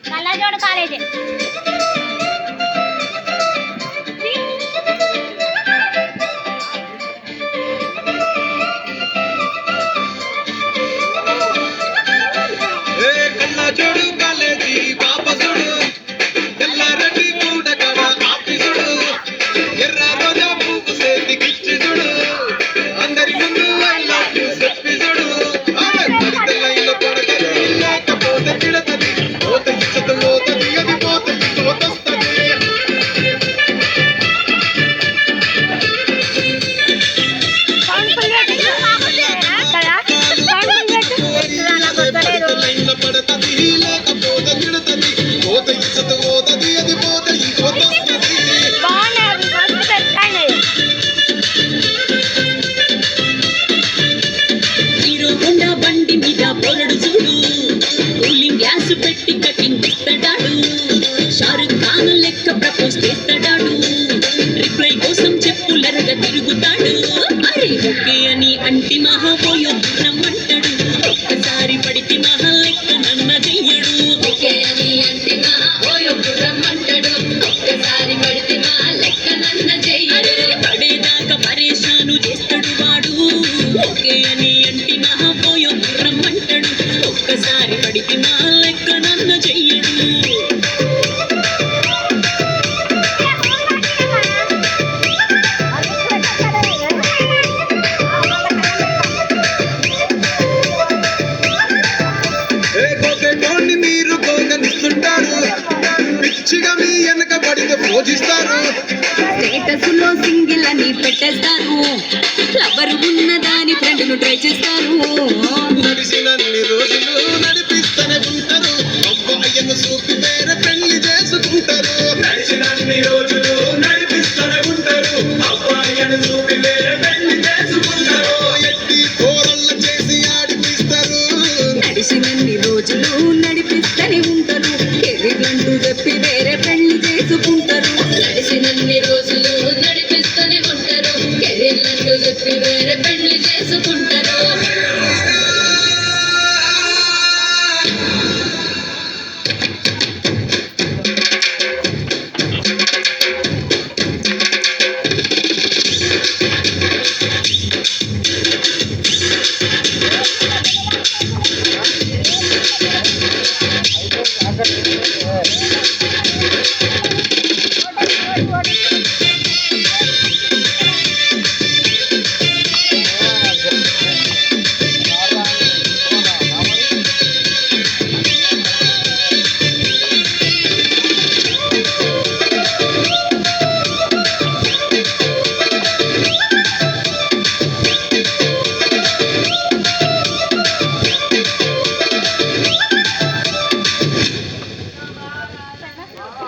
కళ్ళజోడు కాలేజీ కళ్ళజోడు కాలేజీ బాపసుడు తెల్లారెడ్డి కూడ కడ ఆఫీసుడు ఎర్ర రోజా పువ్వు సేతికిచ్చి చూడు అందరి ముందు ఐ లవ్ యు చెప్పి చూడు పడితే లైన్లో పడగది లేకపోతే తిడతది పోత ఇచ్చత పోతది అది పోత పోతొస్తది లైన్లో పడతది లేకపోతే తిడతది పోత ఇచ్చత పోతది అది పోత పోతొస్తది హీరో హోండా బండి మీద పోరడు చూడు కూలింగ్ గ్లాస్ పెట్టి కటింగ్ ఇస్తాడాడు షారుఖ్ ఖాన్ లెక్క ప్రపోజ్ చేస్తాడాడు రిప్లై కోసం చెప్పులరగా తిరుగుతాడు అరే ఓకే అని అంటి మహాపోయో రమ్మంటాడు ఒక్కసారి పడితే మహా లెక్క నన్న చెయ్యడు ఓకే అని అంటి మహాపోయో రమ్మంటాడు ఒక్కసారి పడితే మహా లెక్క నన్న చెయ్యడు పడేదాకా పరేషాను చేస్తాడు వాడు ఓకే అని అంటి మహాపోయో రమ్మంటాడు ఒక్కసారి పడితే మహా లెక్క నన్న చెయ్యడు గోకెటోన్ని మీరు గోగనిస్తుంటారు పిచ్చిగా మీ వెనక పడితే పూజిస్తారు స్టేటస్లో సింగిల్ అని పెట్టేస్తారు లవర్ ఉన్నదాని ఫ్రెండ్ను ట్రై చేస్తారు నడిచినన్ని రోజులు నడిపిస్తూనే ఉంటారు అబ్బాయిను చూపి వేరే పెళ్లి చేసుకుంటారు నడిచినన్ని రోజులు నడిపిస్తూనే ఉంటారు అబ్బాయిను చూపి వేరే పెళ్లి చేసుకుంటారు ఎట్టి పోరళ్ళ చేసి ఆడిపిస్తారు నడిచినన్ని రోజులు నడిపిస్తూనే ఉంటారు కెరీర్లంటూ చెప్పి వేరే పెళ్లి చేసుకుంటారు నడిచినన్ని రోజులు నడిపిస్తూనే ఉంటారు కెరీర్లంటూ చెప్పి వేరే పెళ్లి చేసుకుంటారు